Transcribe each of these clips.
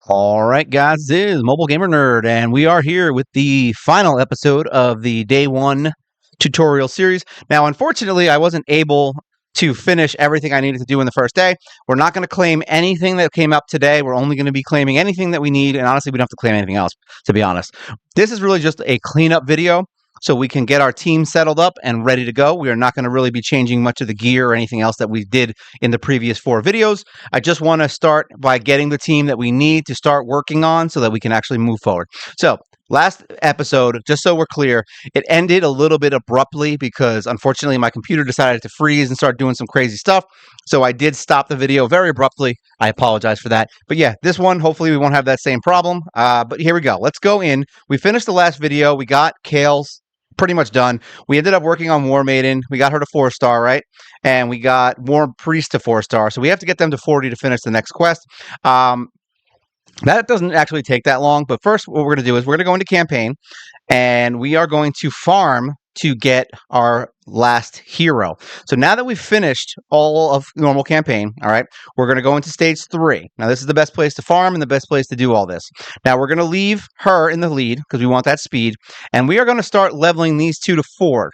All right, guys, this is Mobile Gamer Nerd, and we are here with the final episode of the day one tutorial series. Now, unfortunately, I wasn't able to finish everything I needed to do in the first day. We're not going to claim anything that came up today. We're only going to be claiming anything that we need, and honestly, we don't have to claim anything else, to be honest. This is really just a cleanup video so we can get our team settled up and ready to go. We are not going to really be changing much of the gear or anything else that we did in the previous 4 videos. I just want to start by getting the team that we need to start working on so that we can actually move forward. So last episode, just so we're clear, it ended a little bit abruptly because unfortunately my computer decided to freeze and start doing some crazy stuff. So I did stop the video very abruptly. I apologize for that. But yeah, this one, hopefully we won't have that same problem. But here we go. Let's go in. We finished the last video. We got Kael'S pretty much done. We ended up working on War Maiden. We got her to 4-star, right? And we got War Priest to 4-star. So we have to get them to 40 to finish the next quest. That doesn't actually take that long. But first, what we're going to do is we're going to go into campaign, and we are going to farm to get our last hero. So now that we've finished all of normal campaign, all right, we're going to go into stage 3. Now, this is the best place to farm and the best place to do all this. Now, we're going to leave her in the lead because we want that speed, and we are going to start leveling these two to 40,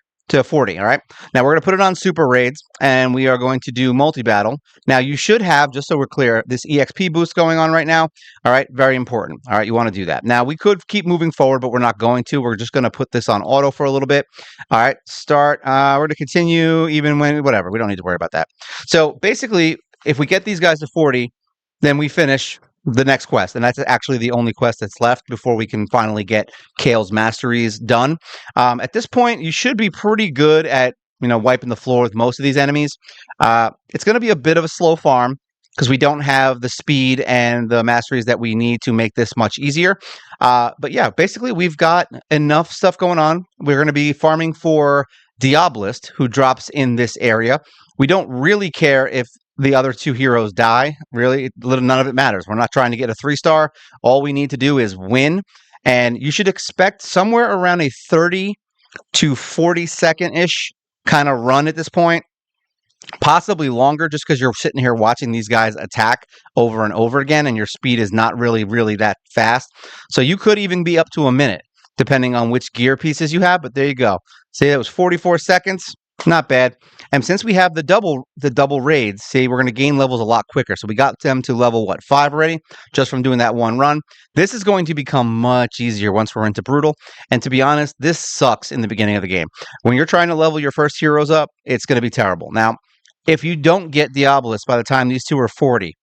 all right? Now, we're going to put it on super raids, and we are going to do multi-battle. Now, you should have, just so we're clear, this EXP boost going on right now, all right? Very important, all right? You want to do that. Now, we could keep moving forward, but we're not going to. We're just going to put this on auto for a little bit. All right, start. We're going to continue even when, whatever. We don't need to worry about that. So, basically, if we get these guys to 40, then we finish the next quest, and that's actually the only quest that's left before we can finally get Kael'S Masteries done. At this point, you should be pretty good at wiping the floor with most of these enemies. It's going to be a bit of a slow farm because we don't have the speed and the masteries that we need to make this much easier. But yeah, basically we've got enough stuff going on. We're going to be farming for Diabolist, who drops in this area. We don't really care if the other 2 heroes die. Really, none of it matters. We're not trying to get a 3-star. All we need to do is win. And you should expect somewhere around a 30 to 40 second-ish kind of run at this point. Possibly longer, just because you're sitting here watching these guys attack over and over again, and your speed is not really that fast. So you could even be up to a minute, depending on which gear pieces you have. But there you go. See, that was 44 seconds. Not bad. And since we have the double raids, see, we're going to gain levels a lot quicker. So we got them to level, 5 already, just from doing that one run. This is going to become much easier once we're into Brutal. And to be honest, this sucks in the beginning of the game. When you're trying to level your first heroes up, it's going to be terrible. Now, if you don't get Diabolist by the time these 2 are 40,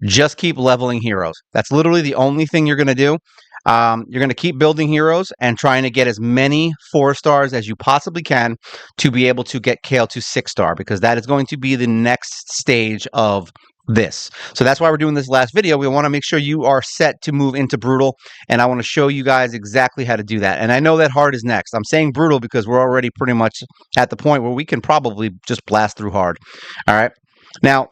just keep leveling heroes. That's literally the only thing you're going to do. You're going to keep building heroes and trying to get as many 4-stars as you possibly can to be able to get Kael to 6-star, because that is going to be the next stage of this. So that's why we're doing this last video. We want to make sure you are set to move into Brutal, and I want to show you guys exactly how to do that. And I know that Hard is next. I'm saying Brutal because we're already pretty much at the point where we can probably just blast through Hard. All right. Now,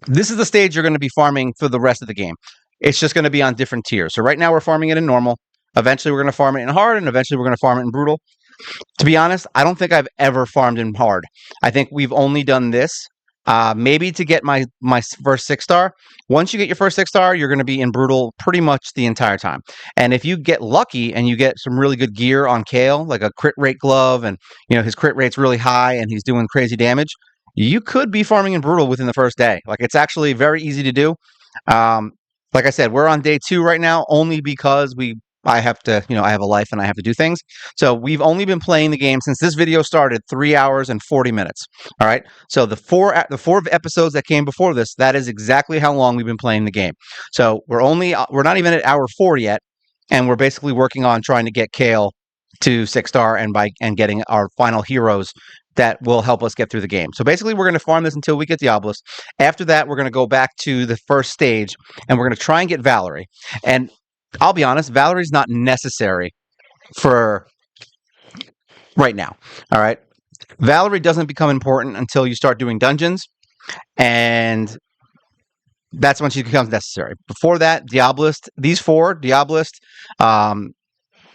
this is the stage you're going to be farming for the rest of the game. It's just going to be on different tiers. So right now we're farming it in normal. Eventually we're going to farm it in hard, and eventually we're going to farm it in brutal. To be honest, I don't think I've ever farmed in hard. I think we've only done this maybe to get my first 6-star. Once you get your first 6-star, you're going to be in brutal pretty much the entire time. And if you get lucky and you get some really good gear on Kael, like a crit rate glove, and his crit rate's really high and he's doing crazy damage, you could be farming in brutal within the first day. Like, it's actually very easy to do. Like I said, we're on day 2 right now, only because I have to, I have a life and I have to do things. So we've only been playing the game since this video started 3 hours and 40 minutes. All right. So the four episodes that came before this, that is exactly how long we've been playing the game. So we're not even at hour 4 yet, and we're basically working on trying to get Kael to 6-star and getting our final heroes that will help us get through the game. So basically, we're going to farm this until we get Diabolist. After that, we're going to go back to the first stage, and we're going to try and get Valerie. And I'll be honest, Valerie's not necessary for right now. All right? Valerie doesn't become important until you start doing dungeons, and that's when she becomes necessary. Before that, Diabolist, these 4, Diabolist,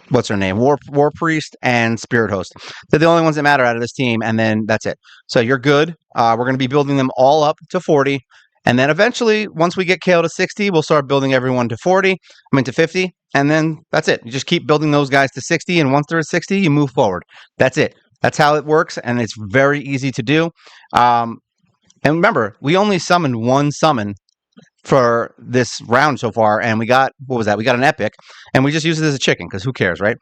what's her name? War Priest and Spirit Host. They're the only ones that matter out of this team, and then that's it. So you're good. We're going to be building them all up to 40, And then eventually, once we get Kael to 60, we'll start building everyone to 40, to 50, and then that's it. You just keep building those guys to 60, and once they're at 60, you move forward. That's it. That's how it works, and it's very easy to do. And remember, we only summoned one summon for this round so far, and we got, what was that? We got an epic, and we just use it as a chicken, because who cares, right?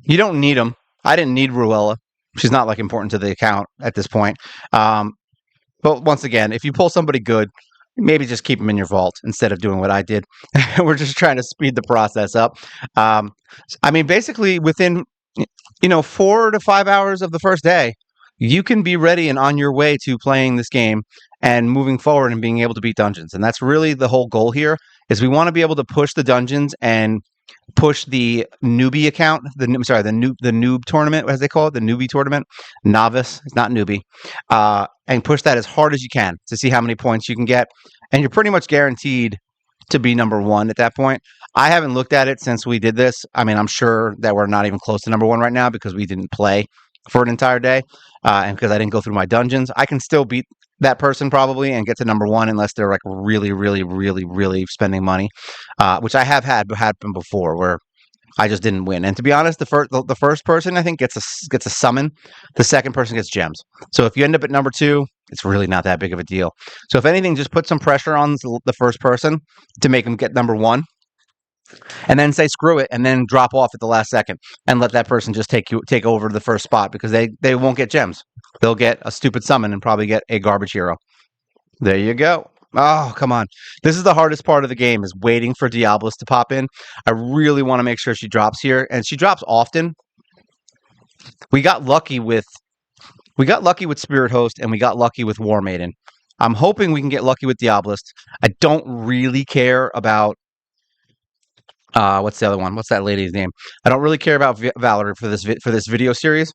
You don't need them. I didn't need Ruella. She's not like important to the account at this point. But once again, if you pull somebody good, maybe just keep them in your vault instead of doing what I did. We're just trying to speed the process up. I mean, basically within 4 to 5 hours of the first day, you can be ready and on your way to playing this game and moving forward and being able to beat dungeons. And that's really the whole goal here, is we want to be able to push the dungeons and push the newbie account, the noob tournament, as they call it, the newbie tournament, novice, it's not newbie, and push that as hard as you can to see how many points you can get. And you're pretty much guaranteed to be number one at that point. I haven't looked at it since we did this. I mean, I'm sure that we're not even close to number one right now because we didn't play for an entire day, and because I didn't go through my dungeons. I can still beat that person probably and get to number one unless they're like really, really, really, really spending money, which I have had happen before where I just didn't win. And to be honest, the first person I think gets a summon. The second person gets gems. So if you end up at number two, it's really not that big of a deal. So if anything, just put some pressure on the first person to make them get number one, and then say screw it, and then drop off at the last second and let that person just take over the first spot because they won't get gems. They'll get a stupid summon and probably get a garbage hero. There you go. Oh, come on. This is the hardest part of the game, is waiting for Diablos to pop in. I really want to make sure she drops here, and she drops often. We got lucky with Spirit Host, and we got lucky with War Maiden. I'm hoping we can get lucky with Diablos. I don't really care about what's the other one? What's that lady's name? I don't really care about Valerie for this video series.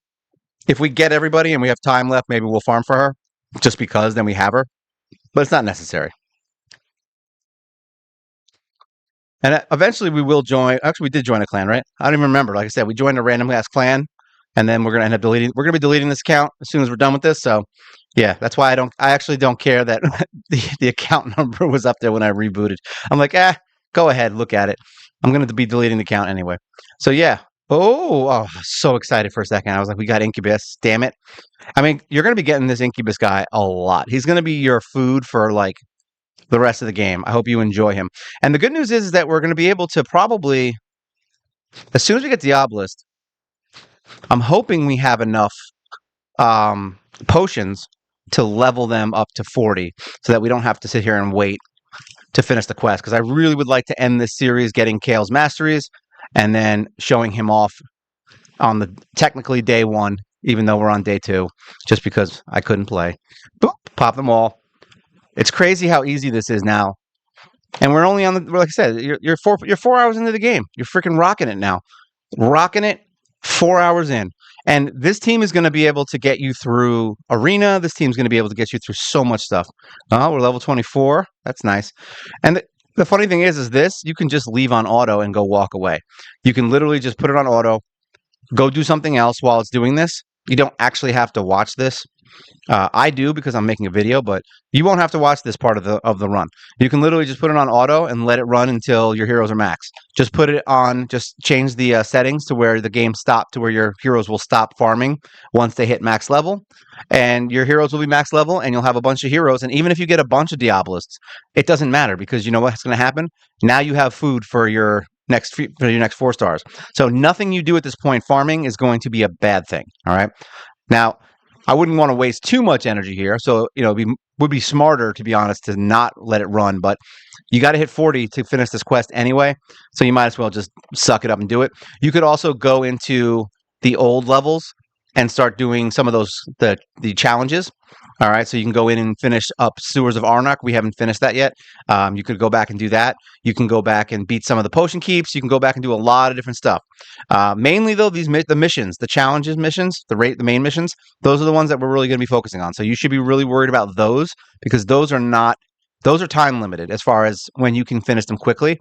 If we get everybody and we have time left, maybe we'll farm for her just because then we have her. But it's not necessary. And eventually we will join. Actually, we did join a clan, right? I don't even remember. Like I said, we joined a random ass clan, and then we're gonna end up deleting. We're gonna be deleting this account as soon as we're done with this. So, yeah, that's why I actually don't care that the account number was up there when I rebooted. I'm like, go ahead, look at it. I'm gonna be deleting the account anyway. So yeah. Oh, so excited for a second. I was like, we got Incubus. Damn it. I mean, you're going to be getting this Incubus guy a lot. He's going to be your food for like the rest of the game. I hope you enjoy him. And the good news is that we're going to be able to probably, as soon as we get Diablos, I'm hoping we have enough potions to level them up to 40 so that we don't have to sit here and wait to finish the quest. Because I really would like to end this series getting Kael'S Masteries and then showing him off on the technically day one, even though we're on day two, just because I couldn't play. Boop, pop them all. It's crazy how easy this is now. And we're only on like I said, you're 4 hours into the game. You're freaking rocking it now. Rocking it 4 hours in. And this team is going to be able to get you through Arena. This team's going to be able to get you through so much stuff. Oh, we're level 24. That's nice. And the funny thing is this, you can just leave on auto and go walk away. You can literally just put it on auto, go do something else while it's doing this. You don't actually have to watch this. I do because I'm making a video, but you won't have to watch this part of the run. You can literally just put it on auto and let it run until your heroes are max. Just put it on, just change the settings to where the game stopped, to where your heroes will stop farming once they hit max level, and your heroes will be max level, and you'll have a bunch of heroes. And even if you get a bunch of Diablos, it doesn't matter, because you know what's going to happen? Now you have food for your next 4 stars. So nothing you do at this point farming is going to be a bad thing. All right. Now, I wouldn't want to waste too much energy here. So, it would be smarter, to be honest, to not let it run. But you got to hit 40 to finish this quest anyway. So you might as well just suck it up and do it. You could also go into the old levels and start doing some of those, the challenges. All right, so you can go in and finish up Sewers of Arnok. We haven't finished that yet. You could go back and do that. You can go back and beat some of the potion keeps. You can go back and do a lot of different stuff. Mainly, though, the missions, the challenges missions, the main missions, those are the ones that we're really going to be focusing on. So you should be really worried about those, because those are time limited as far as when you can finish them quickly.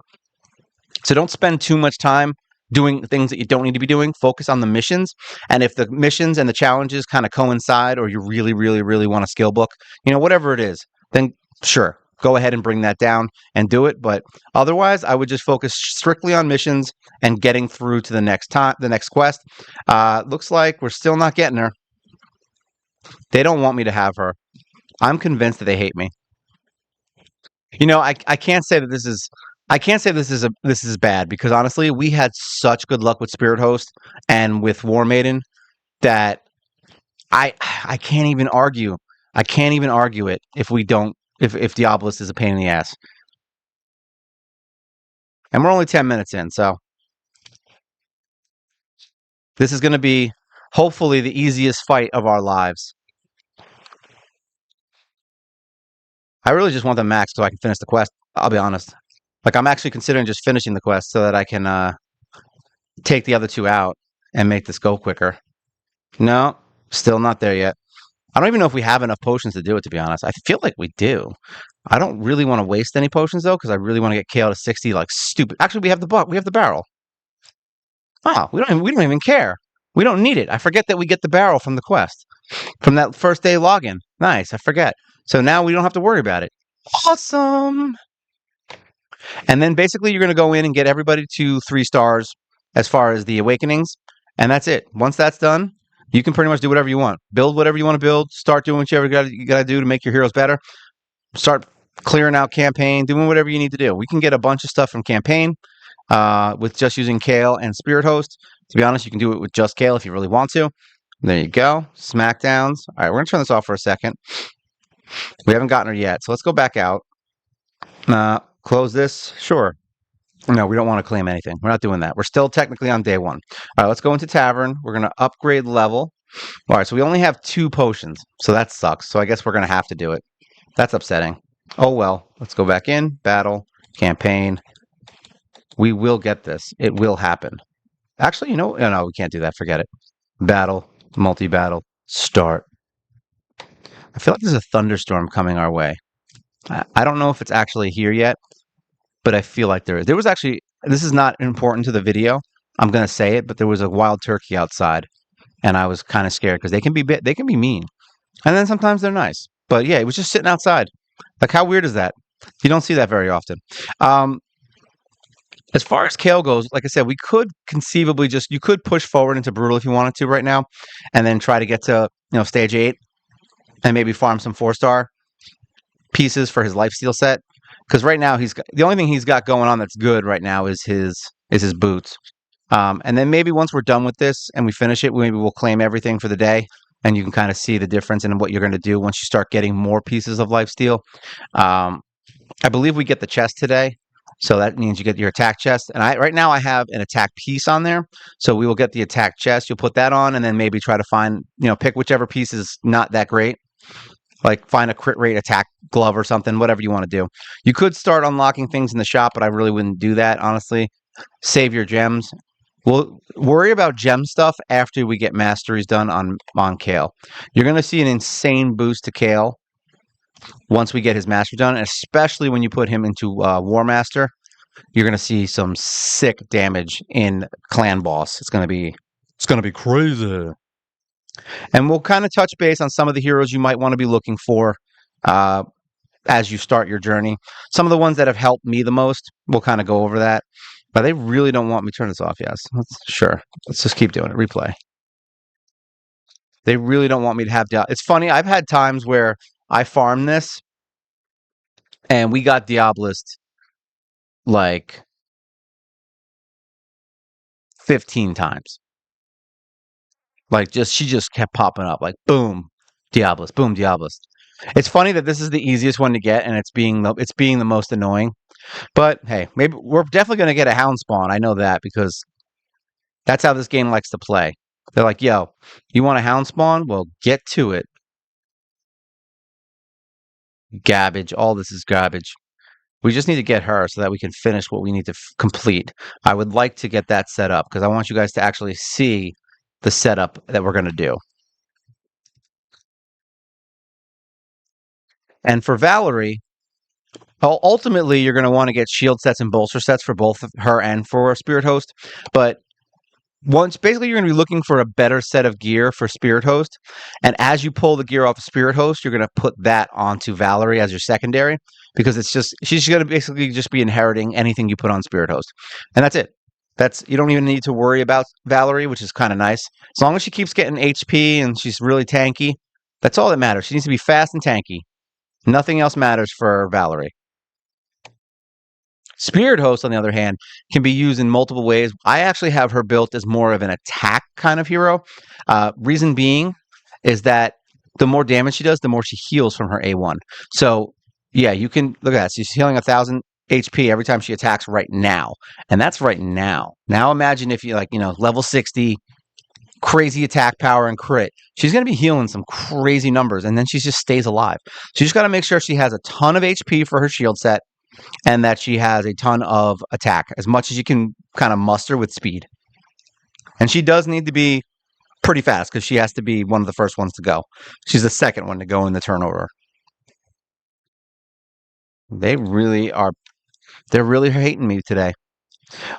So don't spend too much time doing things that you don't need to be doing. Focus on the missions. And if the missions and the challenges kind of coincide, or you really, really, really want a skill book, whatever it is, then sure, go ahead and bring that down and do it. But otherwise, I would just focus strictly on missions and getting through to the next quest. Looks like we're still not getting her. They don't want me to have her. I'm convinced that they hate me. I can't say that this is bad because honestly, we had such good luck with Spirit Host and with War Maiden that I can't even argue. I can't even argue it if we don't if Diabolus is a pain in the ass. And we're only 10 minutes in, so this is going to be hopefully the easiest fight of our lives. I really just want the max so I can finish the quest. I'll be honest. Like I'm actually considering just finishing the quest so that I can take the other two out and make this go quicker. No, still not there yet. I don't even know if we have enough potions to do it, to be honest. I feel like we do. I don't really want to waste any potions though, because I really want to get Kael to 60 like stupid. Actually, we have the barrel. Oh, we don't even care. We don't need it. I forget that we get the barrel from the quest. From that first day login. Nice, I forget. So now we don't have to worry about it. Awesome. And then basically you're going to go in and get everybody to 3 stars as far as the awakenings, and that's it. Once that's done, you can pretty much do whatever you want. Build whatever you want to build. Start doing whatever you got to do to make your heroes better. Start clearing out campaign, doing whatever you need to do. We can get a bunch of stuff from campaign with just using Kael and Spirit Host. To be honest, you can do it with just Kael if you really want to. There you go. Smackdowns. All right, we're going to turn this off for a second. We haven't gotten her yet, so let's go back out. Close this. Sure. No, we don't want to claim anything. We're not doing that. We're still technically on day 1. All right, let's go into Tavern. We're going to upgrade level. All right, so we only have 2 potions, so that sucks. So I guess we're going to have to do it. That's upsetting. Oh, well. Let's go back in. Battle. Campaign. We will get this. It will happen. Actually, no, we can't do that. Forget it. Battle. Multi-battle. Start. I feel like there's a thunderstorm coming our way. I don't know if it's actually here yet, but I feel like there is. There was actually, this is not important to the video. I'm going to say it, but there was a wild turkey outside, and I was kind of scared because they can be mean. And then sometimes they're nice. But yeah, it was just sitting outside. Like, how weird is that? You don't see that very often. As far as Kael goes, like I said, we could conceivably you could push forward into Brutal if you wanted to right now, and then try to get to, stage 8 and maybe farm some 4-star pieces for his lifesteal set. Because right now the only thing he's got going on that's good right now is his boots. And then maybe once we're done with this and we finish it, maybe we'll claim everything for the day, and you can kind of see the difference in what you're going to do once you start getting more pieces of lifesteal. I believe we get the chest today, so that means you get your attack chest. And right now I have an attack piece on there, so we will get the attack chest. You'll put that on, and then maybe try to find, pick whichever piece is not that great. Like find a crit rate attack glove or something, whatever you want to do. You could start unlocking things in the shop, but I really wouldn't do that, honestly. Save your gems. We'll worry about gem stuff after we get masteries done on Kael. You're going to see an insane boost to Kael once we get his mastery done, and especially when you put him into War Master. You're going to see some sick damage in Clan Boss. It's going to be crazy. And we'll kind of touch base on some of the heroes you might want to be looking for as you start your journey. Some of the ones that have helped me the most, we'll kind of go over that. But they really don't want me to turn this off, yes. Sure. Let's just keep doing it. Replay. They really don't want me to have... It's funny, I've had times where I farmed this, and we got Diabolist like 15 times. Like, she just kept popping up. Like, boom, Diabolist, boom, Diabolist. It's funny that this is the easiest one to get, and it's being the most annoying. But hey, maybe we're definitely going to get a hound spawn. I know that because that's how this game likes to play. They're like, yo, you want a hound spawn? Well, get to it. Garbage. All this is garbage. We just need to get her so that we can finish what we need to complete. I would like to get that set up because I want you guys to actually see the setup that we're going to do. And for Valerie, ultimately, you're going to want to get shield sets and bolster sets for both her and for Spirit Host. But once basically you're going to be looking for a better set of gear for Spirit Host, and as you pull the gear off of Spirit Host, you're going to put that onto Valerie as your secondary because it's just she's going to basically just be inheriting anything you put on Spirit Host, and that's it. That's you don't even need to worry about Valerie, which is kind of nice. As long as she keeps getting HP and she's really tanky, that's all that matters. She needs to be fast and tanky. Nothing else matters for Valerie. Spirit Host, on the other hand, can be used in multiple ways. I actually have her built as more of an attack kind of hero. Reason being is that the more damage she does, the more she heals from her A1. So, yeah, you can look at that. She's healing 1,000 HP every time she attacks right now. And that's right now. Now imagine if you level 60, crazy attack power and crit. She's going to be healing some crazy numbers, and then she just stays alive. So you just got to make sure she has a ton of HP for her shield set and that she has a ton of attack, as much as you can kind of muster with speed. And she does need to be pretty fast because she has to be one of the first ones to go. She's the second one to go in the turnover. They're really hating me today.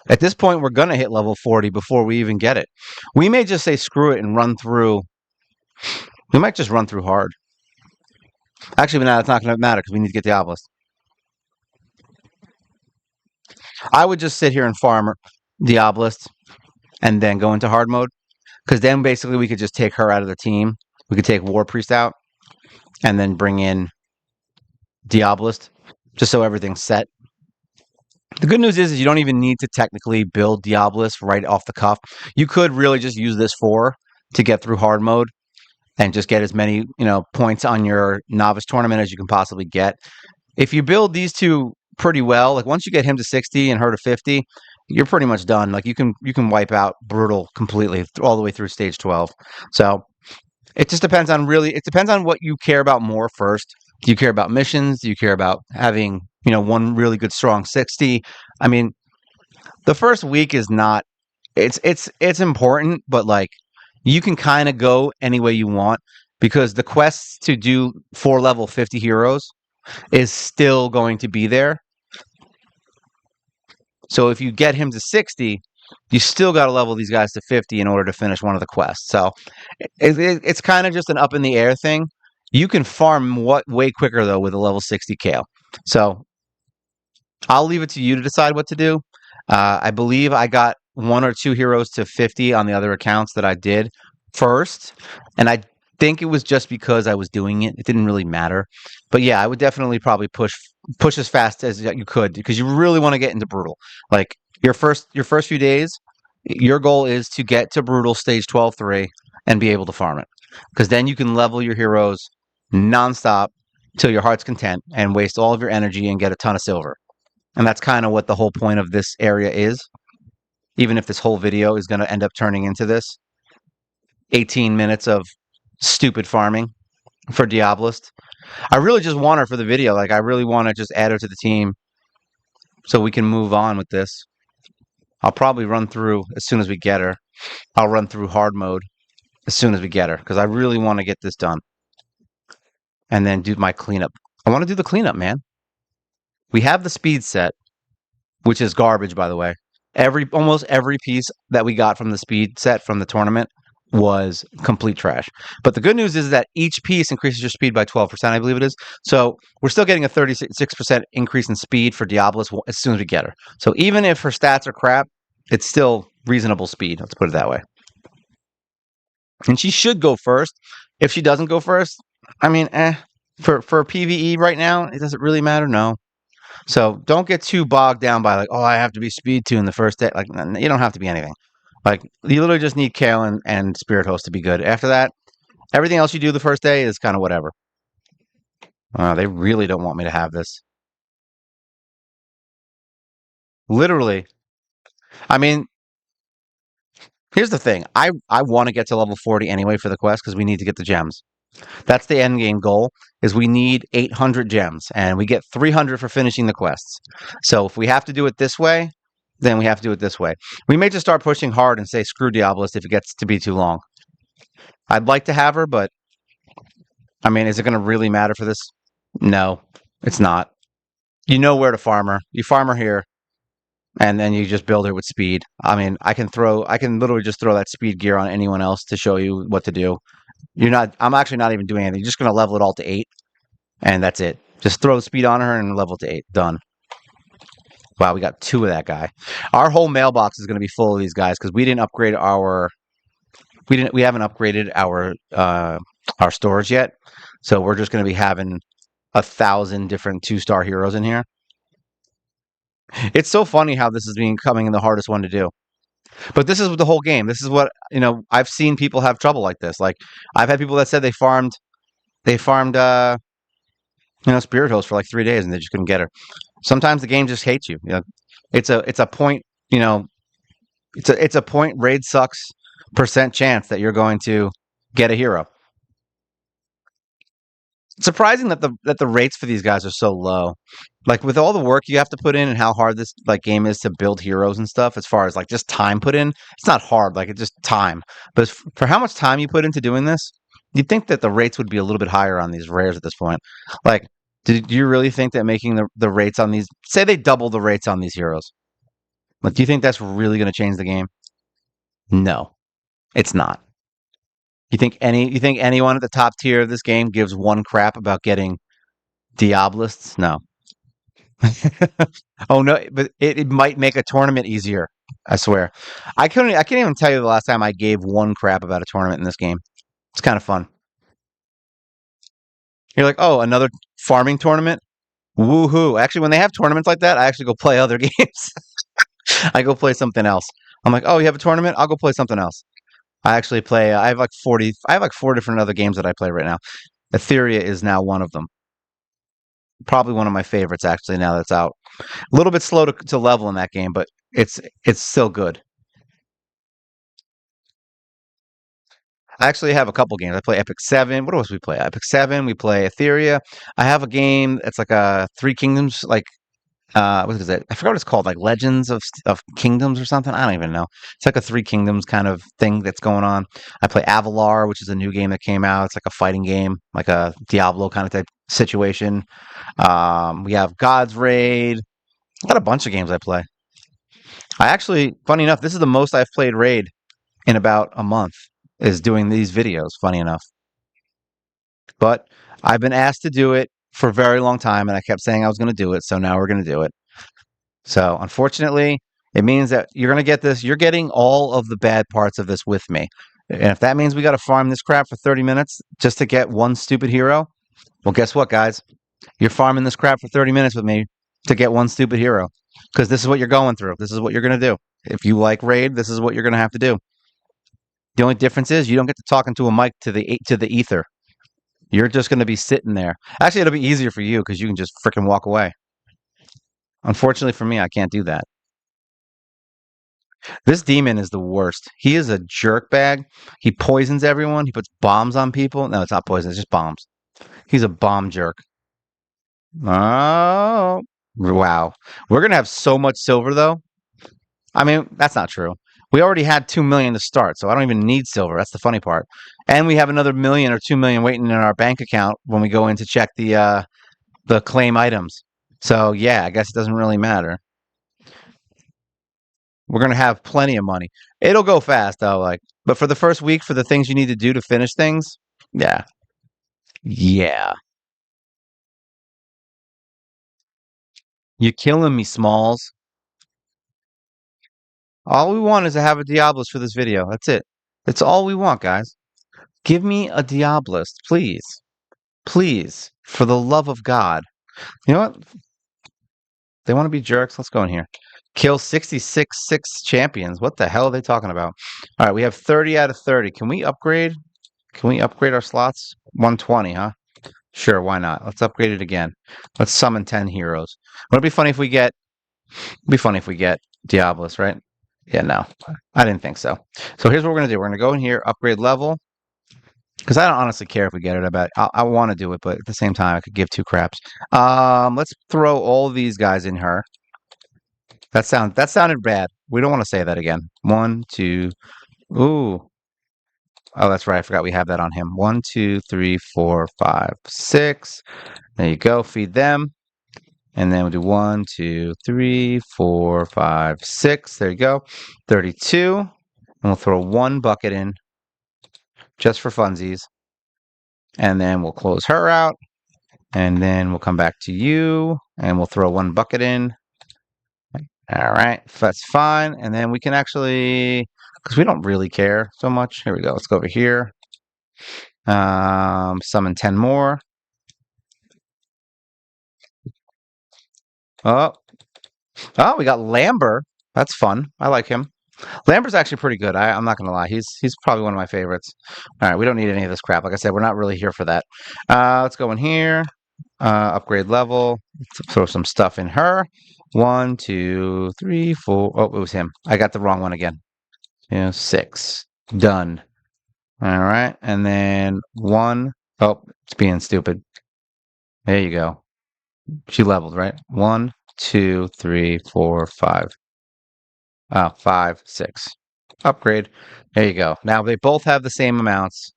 At this point, we're going to hit level 40 before we even get it. We may just say screw it and run through. We might just run through hard. Actually, no, it's not going to matter because we need to get the obelisk. I would just sit here and farm the obelisk and then go into hard mode. Because then basically we could just take her out of the team. We could take War Priest out and then bring in Diabolist just so everything's set. The good news is you don't even need to technically build Diabolist right off the cuff. You could really just use this to get through hard mode and just get as many points on your novice tournament as you can possibly get. If you build these two pretty well, like once you get him to 60 and her to 50, you're pretty much done. Like you can wipe out Brutal completely all the way through stage 12. So it just depends on what you care about more first. Do you care about missions? Do you care about having, one really good strong 60? I mean, the first week is not it's important, but like you can kind of go any way you want because the quests to do 4 level 50 heroes is still going to be there. So if you get him to 60, you still got to level these guys to 50 in order to finish one of the quests. So it's kind of just an up in the air thing. You can farm way quicker, though, with a level 60 Kael. So I'll leave it to you to decide what to do. I believe I got 1 or 2 heroes to 50 on the other accounts that I did first. And I think it was just because I was doing it. It didn't really matter. But yeah, I would definitely probably push as fast as you could because you really want to get into Brutal. Like your first few days, your goal is to get to Brutal stage 12-3 and be able to farm it. Because then you can level your heroes nonstop till your heart's content and waste all of your energy and get a ton of silver. And that's kind of what the whole point of this area is. Even if this whole video is going to end up turning into this 18 minutes of stupid farming for Diabolist. I really just want her for the video. Like, I really want to just add her to the team so we can move on with this. I'll probably run through as soon as we get her. I'll run through hard mode as soon as we get her because I really want to get this done. And then do my cleanup. I want to do the cleanup, man. We have the speed set, which is garbage, by the way. Almost every piece that we got from the speed set from the tournament was complete trash. But the good news is that each piece increases your speed by 12%, I believe it is. So we're still getting a 36% increase in speed for Diabolist as soon as we get her. So even if her stats are crap, it's still reasonable speed. Let's put it that way. And she should go first. If she doesn't go first, I mean, for PvE right now, it doesn't really matter. No. So don't get too bogged down by like, oh, I have to be speed 2 in the first day. Like, you don't have to be anything. Like, you literally just need Kael and Spirit Host to be good. After that, everything else you do the first day is kind of whatever. They really don't want me to have this. Literally. I mean, here's the thing. I want to get to level 40 anyway for the quest because we need to get the gems. That's the end game goal, is we need 800 gems, and we get 300 for finishing the quests. So if we have to do it this way, then we have to do it this way. We may just start pushing hard and say, screw Diabolist if it gets to be too long. I'd like to have her, but, I mean, is it going to really matter for this? No, it's not. You know where to farm her. You farm her here, and then you just build her with speed. I mean, I can literally just throw that speed gear on anyone else to show you what to do. I'm actually not even doing anything. You're just going to level it all to 8, and that's it. Just throw the speed on her and level to 8. Done. Wow, we got 2 of that guy. Our whole mailbox is going to be full of these guys because we haven't upgraded our stores yet. So we're just going to be having 1,000 different 2-star heroes in here. It's so funny how this is becoming the hardest one to do. But this is the whole game. This is what, I've seen people have trouble like this. Like I've had people that said they farmed Spirit Host for like 3 days and they just couldn't get her. Sometimes the game just hates you. It's a point, it's a point raid sucks % chance that you're going to get a hero. It's surprising that the rates for these guys are so low. Like with all the work you have to put in and how hard this like game is to build heroes and stuff, as far as like just time put in, it's not hard. Like it's just time. But for how much time you put into doing this, you'd think that the rates would be a little bit higher on these rares at this point. Like, do you really think that making the rates on these, say they double the rates on these heroes? Like, do you think that's really going to change the game? No, it's not. You think anyone at the top tier of this game gives one crap about getting Diabolists? No. Oh no, but it might make a tournament easier. I swear. I can't even tell you the last time I gave one crap about a tournament in this game. It's kind of fun. You're like, oh, another farming tournament? Woohoo. Actually, when they have tournaments like that, I actually go play other games. I go play something else. I'm like, oh, you have a tournament? I'll go play something else. I actually play. I have like 4 different other games that I play right now. Etheria is now one of them. Probably one of my favorites actually. Now that's out, a little bit slow to level in that game, but it's still good. I actually have a couple games. I play Epic 7. What else we play? Epic 7. We play Etheria. I have a game that's like a Three Kingdoms, like what is it? I forgot what it's called, like Legends of Kingdoms or something. I don't even know. It's like a Three Kingdoms kind of thing that's going on. I play Avalar, which is a new game that came out. It's like a fighting game, like a Diablo kind of type situation. We have God's Raid. I got a bunch of games I play. I actually, funny enough, this is the most I've played Raid in about a month, is doing these videos, funny enough. But I've been asked to do it for a very long time, and I kept saying I was going to do it, so now we're going to do it. So unfortunately, it means that you're going to get this. You're getting all of the bad parts of this with me. And if that means we got to farm this crap for 30 minutes just to get one stupid hero, well, guess what, guys? You're farming this crap for 30 minutes with me to get one stupid hero. Because this is what you're going through. This is what you're going to do. If you like Raid, this is what you're going to have to do. The only difference is you don't get to talk into a mic to the ether. You're just going to be sitting there. Actually, it'll be easier for you because you can just freaking walk away. Unfortunately for me, I can't do that. This demon is the worst. He is a jerk bag. He poisons everyone. He puts bombs on people. No, it's not poison. It's just bombs. He's a bomb jerk. Oh, wow. We're going to have so much silver, though. I mean, that's not true. We already had 2 million to start, so I don't even need silver. That's the funny part. And we have another million or 2 million waiting in our bank account when we go in to check the claim items. So yeah, I guess it doesn't really matter. We're gonna have plenty of money. It'll go fast though, like, but for the first week, for the things you need to do to finish things, yeah, yeah. You're killing me, Smalls. All we want is to have a Diablos for this video. That's it. That's all we want, guys. Give me a Diabolist, please. Please, for the love of God. You know what? They want to be jerks. Let's go in here. Kill 66 champions. What the hell are they talking about? All right, we have 30 out of 30. Can we upgrade? Can we upgrade our slots? 120, huh? Sure, why not? Let's upgrade it again. Let's summon 10 heroes. Would it be funny if we get Diablos, right? Yeah, no. I didn't think so. So here's what we're gonna do. We're gonna go in here, upgrade level. Because I don't honestly care if we get it. I want to do it, but at the same time, I could give 2 craps. Let's throw all these guys in her. That sounded bad. We don't want to say that again. 1, 2. Ooh. Oh, that's right. I forgot we have that on him. 1, 2, 3, 4, 5, 6. There you go. Feed them. And then we'll do 1, 2, 3, 4, 5, 6. There you go. 32. And we'll throw one bucket in just for funsies. And then we'll close her out. And then we'll come back to you and we'll throw one bucket in. All right, that's fine. And then we can actually, because we don't really care so much. Here we go. Let's go over here. Summon 10 more. Oh, we got Lamber. That's fun. I like him. Lamber's actually pretty good. I'm not gonna lie. He's probably one of my favorites. All right, we don't need any of this crap. Like I said, we're not really here for that. Let's go in here. Upgrade level. Let's throw some stuff in her. 1, 2, 3, 4. Oh, it was him. I got the wrong one again. 6. Done. All right, and then 1. Oh, it's being stupid. There you go. She leveled, right? 1, 2, 3, 4, 5. 5, 6. Upgrade. There you go. Now they both have the same amounts.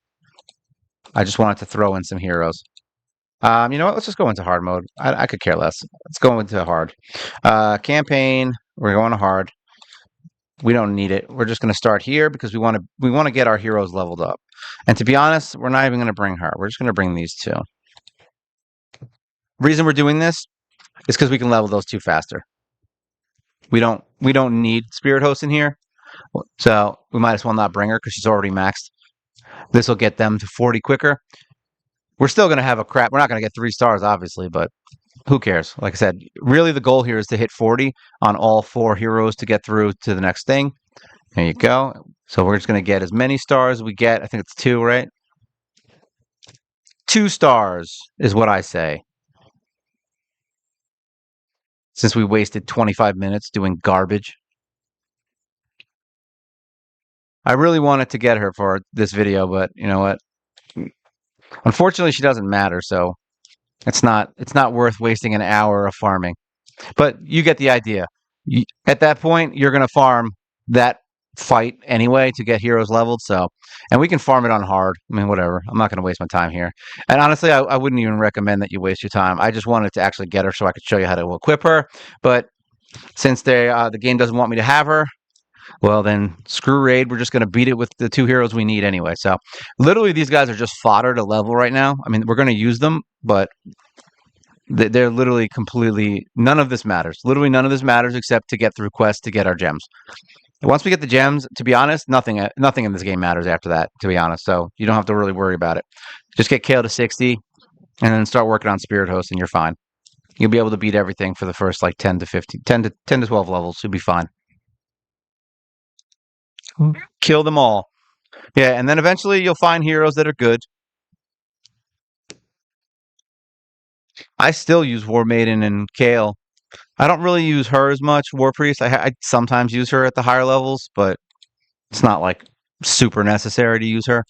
I just wanted to throw in some heroes. You know what? Let's just go into hard mode. I could care less. Let's go into hard. Campaign. We're going to hard. We don't need it. We're just going to start here because we want to get our heroes leveled up. And to be honest, we're not even going to bring her. We're just going to bring these two. Reason we're doing this is because we can level those two faster. We don't need Spirit Host in here, so we might as well not bring her because she's already maxed. This will get them to 40 quicker. We're still going to have a crap. We're not going to get 3 stars, obviously, but who cares? Like I said, really the goal here is to hit 40 on all 4 heroes to get through to the next thing. There you go. So we're just going to get as many stars as we get. I think it's 2, right? 2 stars is what I say. Since we wasted 25 minutes doing garbage. I really wanted to get her for this video, but you know what? Unfortunately, she doesn't matter, so it's not worth wasting an hour of farming. But you get the idea. At that point, you're going to farm that fight anyway to get heroes leveled. So, and we can farm it on hard. I mean, whatever. I'm not going to waste my time here. And honestly, I wouldn't even recommend that you waste your time. I just wanted to actually get her so I could show you how to equip her. But since the game doesn't want me to have her, well, then screw raid. We're just going to beat it with the 2 heroes we need anyway. So literally these guys are just fodder to level right now. I mean, we're going to use them, but they're literally completely, none of this matters. Literally none of this matters except to get through quests to get our gems. And once we get the gems, to be honest, nothing in this game matters after that, to be honest. So you don't have to really worry about it. Just get Kael to 60 and then start working on Spirit Host and you're fine. You'll be able to beat everything for the first like 10 to 12 levels. You'll be fine. Kill them all. Yeah, and then eventually you'll find heroes that are good. I still use War Maiden and Kael. I don't really use her as much, War Priest. I sometimes use her at the higher levels, but it's not like super necessary to use her.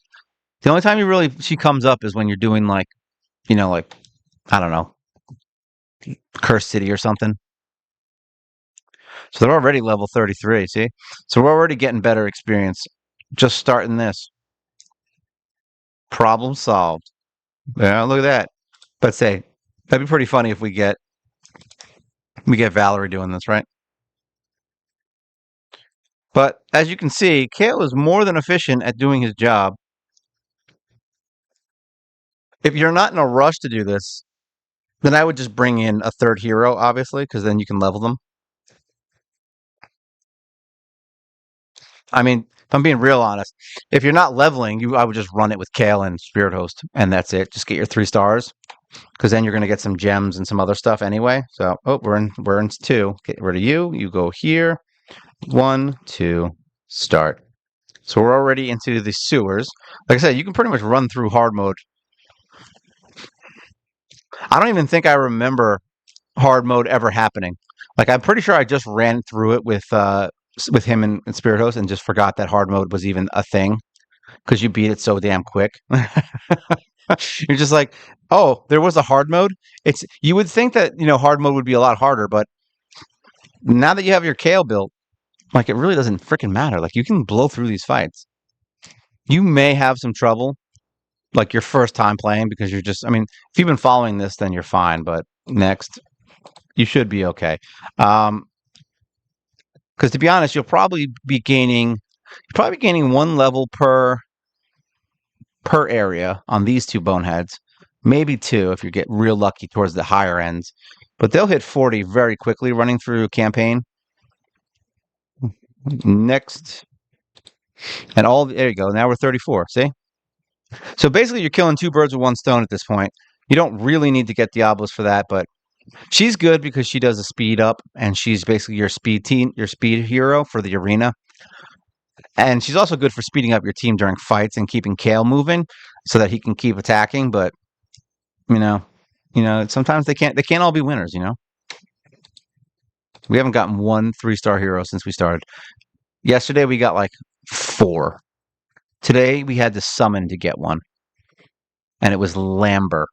The only time she comes up is when you're doing like, like, I don't know, Cursed City or something. So they're already level 33, see? So we're already getting better experience just starting this. Problem solved. Yeah, look at that. But say, that'd be pretty funny if we get Valerie doing this, right? But as you can see, Kael is more than efficient at doing his job. If you're not in a rush to do this, then I would just bring in a 3rd hero, obviously, because then you can level them. I mean, if I'm being real honest, if you're not leveling, I would just run it with Kael and Spirit Host, and that's it. Just get your 3 stars, because then you're going to get some gems and some other stuff anyway. So, we're in 2. Get rid of you. You go here. 1, 2, start. So we're already into the sewers. Like I said, you can pretty much run through hard mode. I don't even think I remember hard mode ever happening. Like I'm pretty sure I just ran through it with him and Spirit Host and just forgot that hard mode was even a thing because you beat it so damn quick. You're just like, oh, there was a hard mode. You would think that hard mode would be a lot harder, but now that you have your Kael built, like it really doesn't freaking matter. Like you can blow through these fights. You may have some trouble, like your first time playing because you're just. I mean, if you've been following this, then you're fine. But next. You should be okay. Um, because to be honest, you'll probably be gaining one level per area on these two boneheads, maybe two if you get real lucky towards the higher ends. But they'll hit 40 very quickly running through a campaign. Next, and all there you go. Now we're 34. See, so basically you're killing two birds with one stone at this point. You don't really need to get Diablos for that, but she's good because she does a speed up, and she's basically your speed team, your speed hero for the arena. And she's also good for speeding up your team during fights and keeping Kael moving so that he can keep attacking. But you know, sometimes they can't all be winners. We haven't gotten one 3-star hero since we started. Yesterday we got like 4. Today we had to summon to get one, and it was Lambert,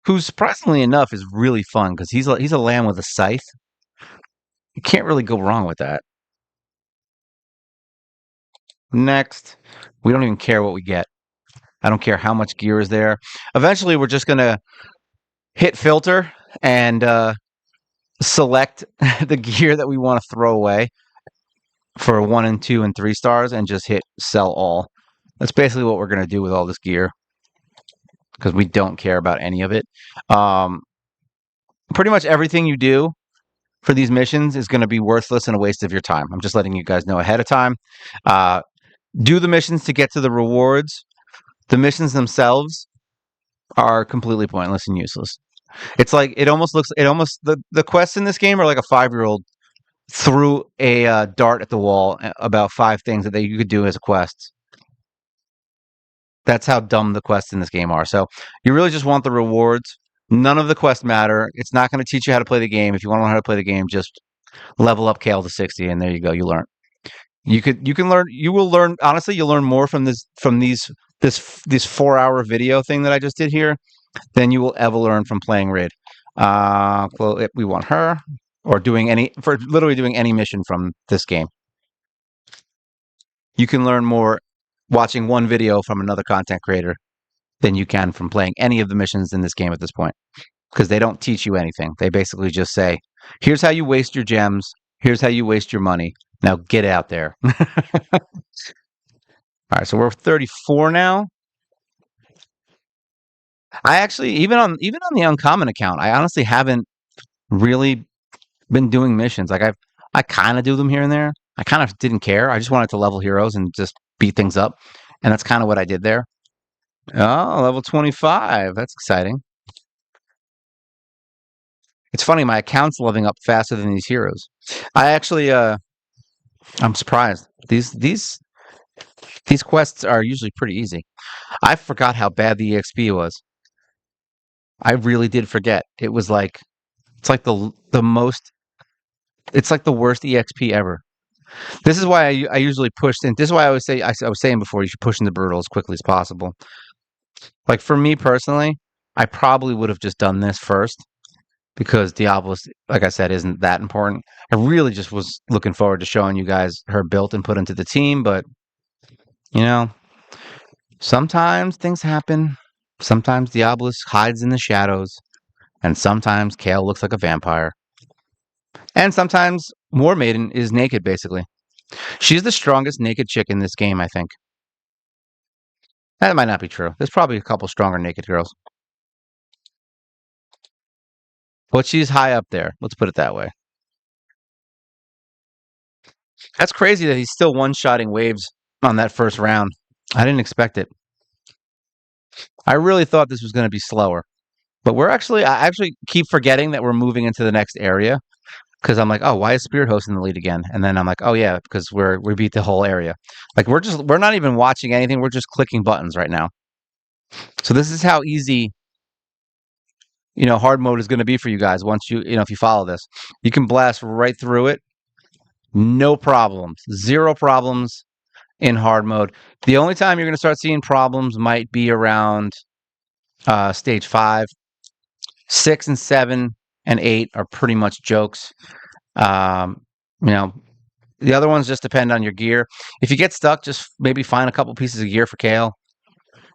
who surprisingly enough is really fun because he's a lamb with a scythe. You can't really go wrong with that. Next, we don't even care what we get. I don't care how much gear is there. Eventually, we're just gonna hit filter and select the gear that we want to throw away for 1 and 2 and 3 stars, and just hit sell all. That's basically what we're gonna do with all this gear because we don't care about any of it. Um, Pretty much everything you do for these missions is going to be worthless and a waste of your time. I'm just letting you guys know ahead of time. Uh, do the missions to get to the rewards. The missions themselves are completely pointless and useless. It's like the quests in this game are like a 5-year-old threw a dart at the wall about 5 things that you could do as a quest. That's how dumb the quests in this game are. So you really just want the rewards. None of the quests matter. It's not going to teach you how to play the game. If you want to learn how to play the game, just level up Kael to 60, and there you go. You learn. You can learn. You will learn. Honestly, you'll learn more from this 4-hour video thing that I just did here than you will ever learn from playing Raid. Well, we want her or literally doing any mission from this game. You can learn more watching one video from another content creator than you can from playing any of the missions in this game at this point, because they don't teach you anything. They basically just say, here's how you waste your gems. Here's how you waste your money. Now get out there. All right, so we're 34 now. I actually, even on the uncommon account, I honestly haven't really been doing missions. Like I kind of do them here and there. I kind of didn't care. I just wanted to level heroes and just beat things up, and that's kind of what I did there. Oh, level 25. That's exciting. It's funny, my account's leveling up faster than these heroes. I actually I'm surprised. These quests are usually pretty easy. I forgot how bad the EXP was. I really did forget. It's like the most it's like the worst EXP ever. This is why I usually pushed in. This is why I was saying before, you should push into brutal as quickly as possible. Like for me personally, I probably would have just done this first because Diablos, like I said, isn't that important. I really just was looking forward to showing you guys her built and put into the team, but you know, sometimes things happen. Sometimes Diablos hides in the shadows, and sometimes Kael looks like a vampire. And sometimes War Maiden is naked, basically. She's the strongest naked chick in this game, I think. That might not be true. There's probably a couple stronger naked girls. But she's high up there. Let's put it that way. That's crazy that he's still one-shotting waves on that first round. I didn't expect it. I really thought this was going to be slower. But I actually keep forgetting that we're moving into the next area because I'm like, oh, why is Spirit Host in the lead again? And then I'm like, oh yeah, because we beat the whole area. Like we're not even watching anything. We're just clicking buttons right now. So this is how easy, hard mode is going to be for you guys once if you follow this. You can blast right through it. No problems. Zero problems in hard mode. The only time you're going to start seeing problems might be around stage 5. 6 and 7 and 8 are pretty much jokes. Um, the other ones just depend on your gear. If you get stuck, just maybe find a couple pieces of gear for Kael,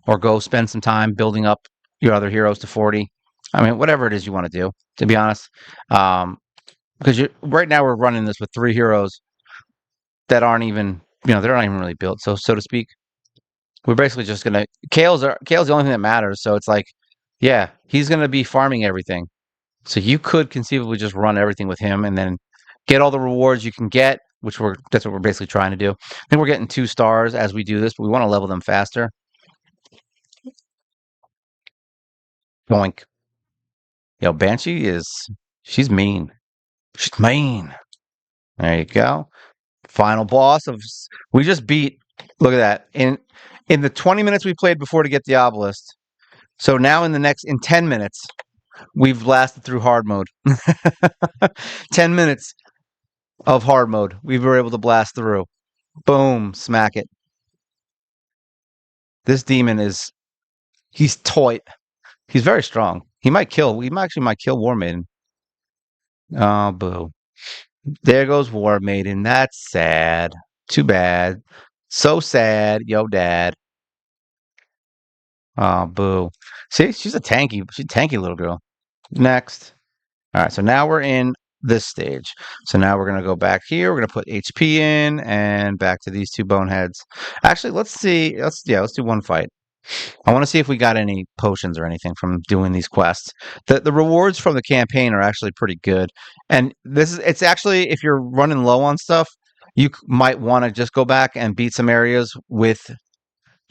or go spend some time building up your other heroes to 40. I mean, whatever it is you want to do, to be honest. Because right now we're running this with 3 heroes that aren't even, they're not even really built, so to speak. We're basically just gonna Kael's the only thing that matters. So it's like, yeah, he's gonna be farming everything. So you could conceivably just run everything with him and then get all the rewards you can get, that's what we're basically trying to do. I think we're getting 2 stars as we do this, but we want to level them faster. Boink. Yo, she's mean. She's mean. There you go. Final boss we just beat. Look at that. In the 20 minutes we played before to get the obelisk. So now in 10 minutes, we've blasted through hard mode. 10 minutes of hard mode. We were able to blast through. Boom, smack it. This demon he's toy. He's very strong. He might kill. We actually might kill War Maiden. Oh, boo. There goes War Maiden. That's sad. Too bad. So sad. Yo, dad. Oh, boo. See, she's a tanky little girl. Next. All right, so now we're in this stage. So now we're going to go back here. We're going to put HP in and back to these 2 boneheads. Actually, let's see. Let's do one fight. I want to see if we got any potions or anything from doing these quests. The rewards from the campaign are actually pretty good. And it's actually, if you're running low on stuff, you might want to just go back and beat some areas with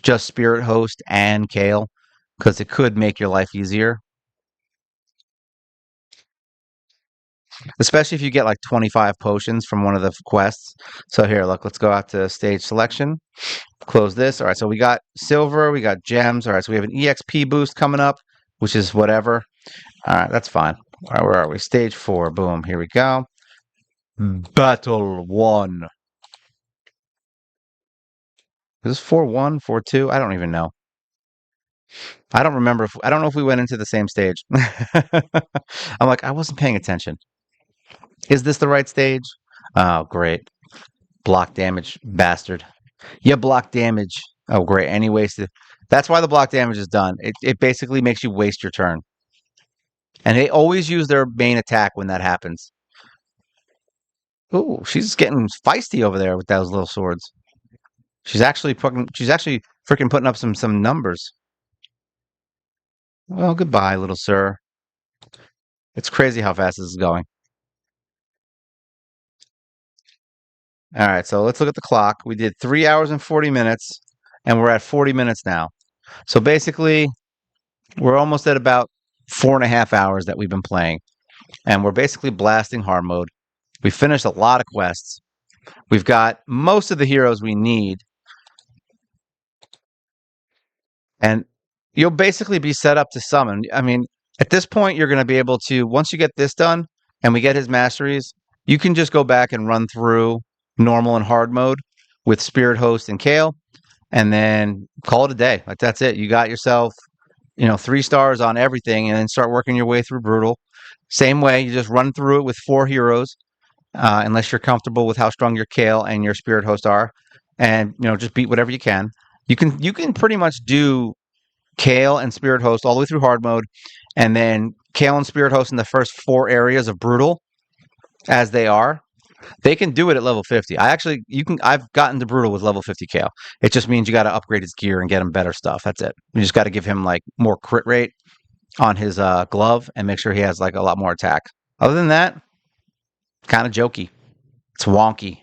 just Spirit Host and Kael, because it could make your life easier. Especially if you get like 25 potions from one of the quests. So here, look, let's go out to stage selection. Close this. All right, so we got silver, we got gems. All right, so we have an EXP boost coming up, which is whatever. All right, that's fine. All right, where are we? Stage 4. Boom. Here we go. Battle 1. Is this 4-1, 4-2? I don't even know. I don't remember. I don't know if we went into the same stage. I'm like, I wasn't paying attention. Is this the right stage? Oh, great. Block damage, bastard. You block damage. Oh, great. And he wasted. That's why the block damage is done. It basically makes you waste your turn. And they always use their main attack when that happens. Ooh, she's getting feisty over there with those little swords. She's actually freaking putting up some numbers. Well, goodbye, little sir. It's crazy how fast this is going. All right, so let's look at the clock. We did 3 hours and 40 minutes, and we're at 40 minutes now. So basically, we're almost at about 4.5 hours that we've been playing, and we're basically blasting hard mode. We finished a lot of quests. We've got most of the heroes we need, and you'll basically be set up to summon. I mean, at this point, you're going to be able to, once you get this done and we get his masteries, you can just go back and run through normal and hard mode with Spirit Host and Kael, and then call it a day. Like, that's it. You got yourself, 3 stars on everything, and then start working your way through brutal. Same way, you just run through it with 4 heroes, unless you're comfortable with how strong your Kael and your Spirit Host are, and just beat whatever you can. You can pretty much do Kael and Spirit Host all the way through hard mode, and then Kael and Spirit Host in the first 4 areas of brutal as they are. They can do it at level 50. I've gotten to brutal with level 50 Kael. It just means you got to upgrade his gear and get him better stuff. That's it. You just got to give him like more crit rate on his glove and make sure he has like a lot more attack. Other than that, kind of jokey. It's wonky.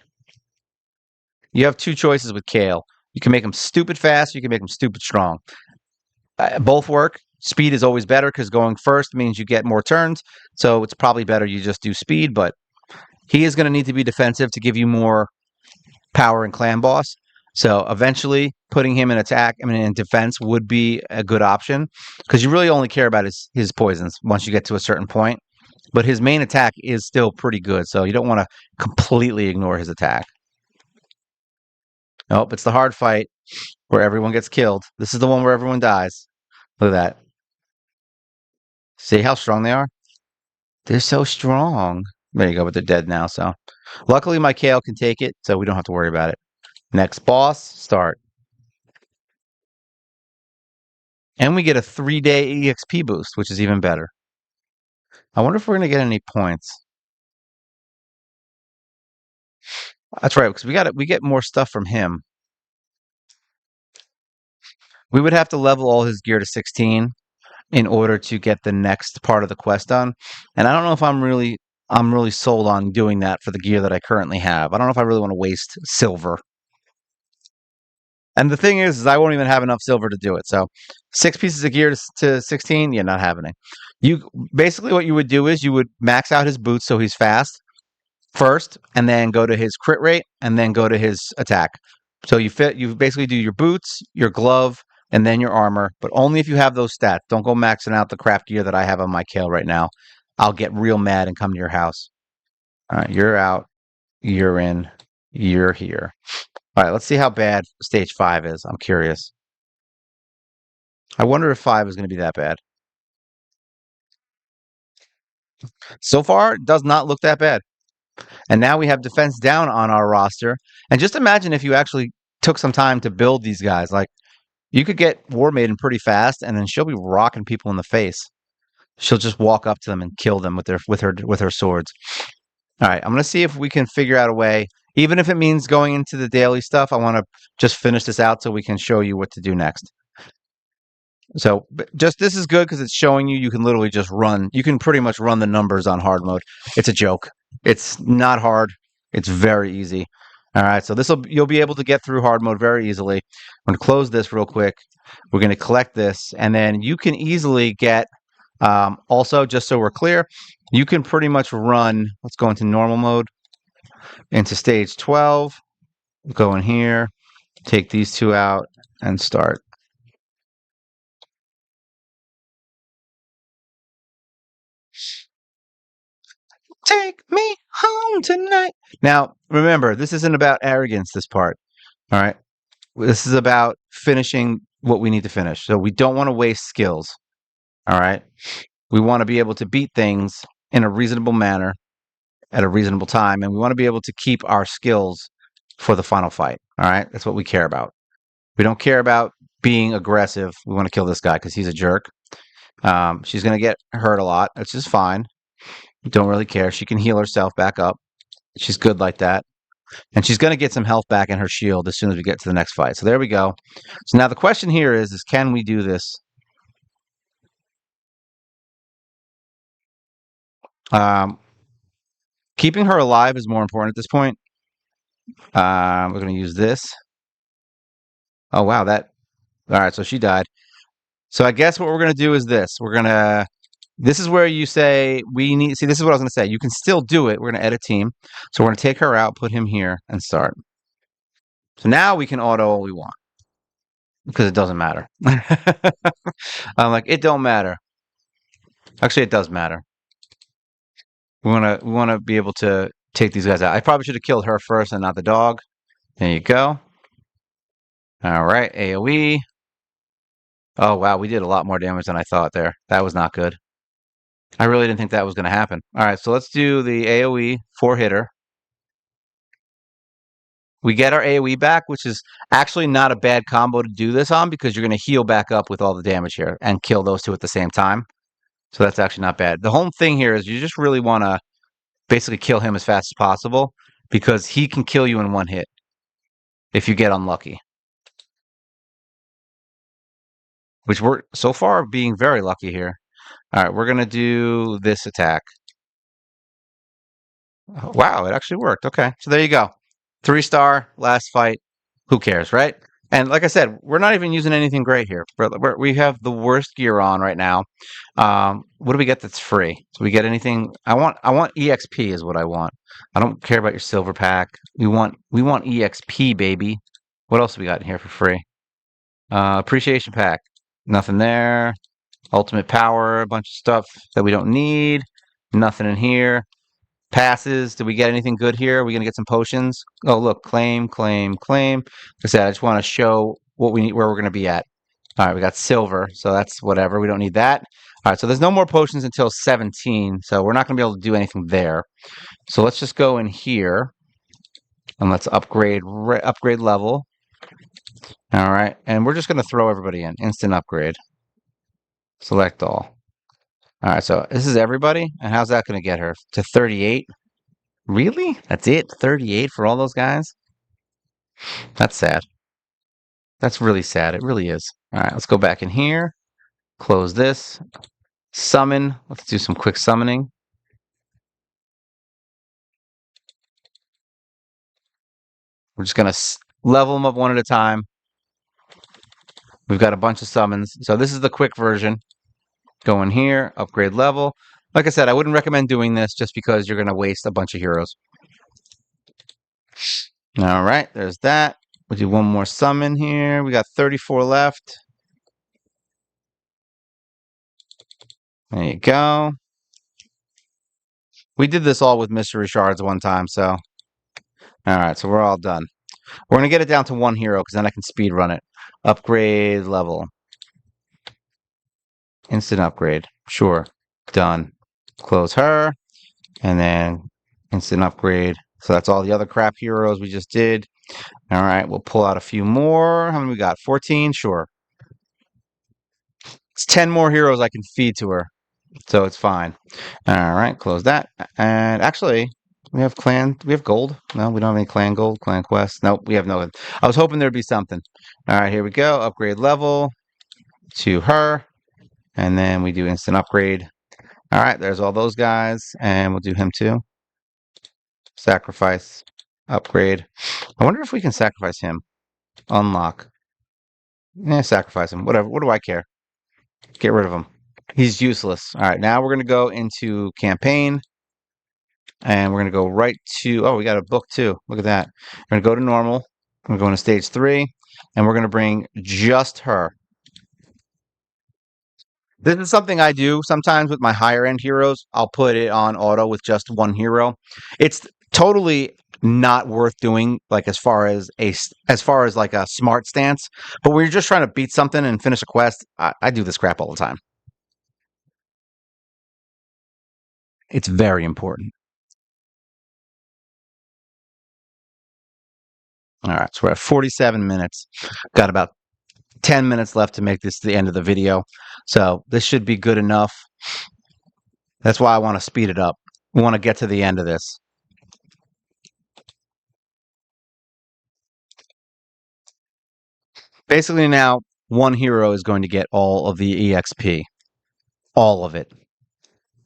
You have 2 choices with Kael. You can make him stupid fast. You can make him stupid strong. Both work. Speed is always better because going first means you get more turns. So it's probably better you just do speed, but he is going to need to be defensive to give you more power in clan boss. So eventually putting him in in defense would be a good option, because you really only care about his poisons once you get to a certain point. But his main attack is still pretty good, so you don't want to completely ignore his attack. Nope, it's the hard fight where everyone gets killed. This is the one where everyone dies. Look at that. See how strong they are? They're so strong. There you go, but they're dead now, so. Luckily, my Kael can take it, so we don't have to worry about it. Next boss, start. And we get a 3-day EXP boost, which is even better. I wonder if we're gonna get any points. That's right, because we get more stuff from him. We would have to level all his gear to 16 in order to get the next part of the quest done. And I don't know if I'm really sold on doing that for the gear that I currently have. I don't know if I really want to waste silver. And the thing is I won't even have enough silver to do it. So 6 pieces of gear to 16, yeah, not having it. You basically what you would do is you would max out his boots so he's fast first, and then go to his crit rate, and then go to his attack. So you basically do your boots, your glove, and then your armor, but only if you have those stats. Don't go maxing out the craft gear that I have on my Kael right now. I'll get real mad and come to your house. All right, you're out, you're in, you're here. All right, let's see how bad stage 5 is. I'm curious. I wonder if 5 is going to be that bad. So far, it does not look that bad. And now we have defense down on our roster. And just imagine if you actually took some time to build these guys. Like, you could get War Maiden pretty fast, and then she'll be rocking people in the face. She'll just walk up to them and kill them with her swords. All right, I'm gonna see if we can figure out a way, even if it means going into the daily stuff. I want to just finish this out so we can show you what to do next. So, just this is good because it's showing you can literally just run. You can pretty much run the numbers on hard mode. It's a joke. It's not hard. It's very easy. All right, so you'll be able to get through hard mode very easily. I'm going to close this real quick. We're going to collect this, and then you can easily get. Also, just so we're clear, you can pretty much run. Let's go into normal mode, into stage 12. Go in here, take these two out, and start. Take me home tonight. Now, remember, this isn't about arrogance, this part. All right. This is about finishing what we need to finish. So we don't want to waste skills. All right. We want to be able to beat things in a reasonable manner at a reasonable time. And we want to be able to keep our skills for the final fight. All right. That's what we care about. We don't care about being aggressive. We want to kill this guy because he's a jerk. She's going to get hurt a lot, which is fine. Don't really care. She can heal herself back up. She's good like that. And she's going to get some health back in her shield as soon as we get to the next fight. So there we go. So now the question here is can we do this? Keeping her alive is more important at this point. We're going to use this. Oh, wow. All right. So she died. So I guess what we're going to do is this. This is where you say see, this is what I was going to say. You can still do it. We're going to edit team. So we're going to take her out, put him here, and start. So now we can auto all we want because it doesn't matter. I'm like, it don't matter. Actually, it does matter. We want to be able to take these guys out. I probably should have killed her first and not the dog. There you go. All right, AoE. Oh wow, we did a lot more damage than I thought there. That was not good. I really didn't think that was going to happen. All right, so let's do the AoE 4-hitter. We get our AoE back, which is actually not a bad combo to do this on because you're going to heal back up with all the damage here and kill those two at the same time. So that's actually not bad. The whole thing here is you just really want to basically kill him as fast as possible because he can kill you in one hit if you get unlucky. Which we're so far being very lucky here. All right, we're going to do this attack. Oh, wow, it actually worked. Okay, so there you go. 3-star, last fight. Who cares, right? And like I said, we're not even using anything great here. We have the worst gear on right now. What do we get that's free? Do we get anything? I want EXP is what I want. I don't care about your silver pack. We want EXP, baby. What else do we got in here for free? Appreciation pack. Nothing there. Ultimate power, a bunch of stuff that we don't need. Nothing in here. Passes. Did we get anything good here? Are we going to get some potions? Oh, look. Claim. Like I said, I just want to show what we need, where we're going to be at. All right, we got silver, so that's whatever. We don't need that. All right, so there's no more potions until 17, so we're not going to be able to do anything there. So let's just go in here, and let's upgrade level. All right, and we're just going to throw everybody in. Instant upgrade. Select all. All right, so this is everybody, and how's that going to get her to 38? Really? That's it? 38 for all those guys? That's sad. That's really sad. It really is. All right, let's go back in here. Close this. Summon. Let's do some quick summoning. We're just going to level them up one at a time. We've got a bunch of summons. So this is the quick version. Go in here, upgrade level. Like I said, I wouldn't recommend doing this just because you're going to waste a bunch of heroes. All right, there's that. We'll do one more summon here. We got 34 left. There you go. We did this all with mystery shards one time, so. All right, so we're all done. We're going to get it down to one hero because then I can speed run it. Upgrade level. Instant upgrade. Sure. Done. Close her. And then instant upgrade. So that's all the other crap heroes we just did. All right, we'll pull out a few more. How many we got? 14? Sure. It's 10 more heroes I can feed to her. So it's fine. All right, close that. And actually, we have gold. No, we don't have any clan gold, clan quest. Nope, we have no. I was hoping there'd be something. All right, here we go. Upgrade level to her. And then we do instant upgrade. All right, there's all those guys. And we'll do him too. Sacrifice, upgrade. I wonder if we can sacrifice him. Unlock. Sacrifice him. Whatever. What do I care? Get rid of him. He's useless. All right, now we're going to go into campaign. And we're going to go right to, oh, we got a book too. Look at that. We're going to go to normal. We're going to stage 3. And we're going to bring just her. This is something I do sometimes with my higher end heroes. I'll put it on auto with just one hero. It's totally not worth doing, like as far as like a smart stance. But when you're just trying to beat something and finish a quest, I do this crap all the time. It's very important. All right, so we're at 47 minutes. Got about 10 minutes left to make this to the end of the video. So this should be good enough. That's why I want to speed it up. We want to get to the end of this. Basically now, one hero is going to get all of the EXP. All of it.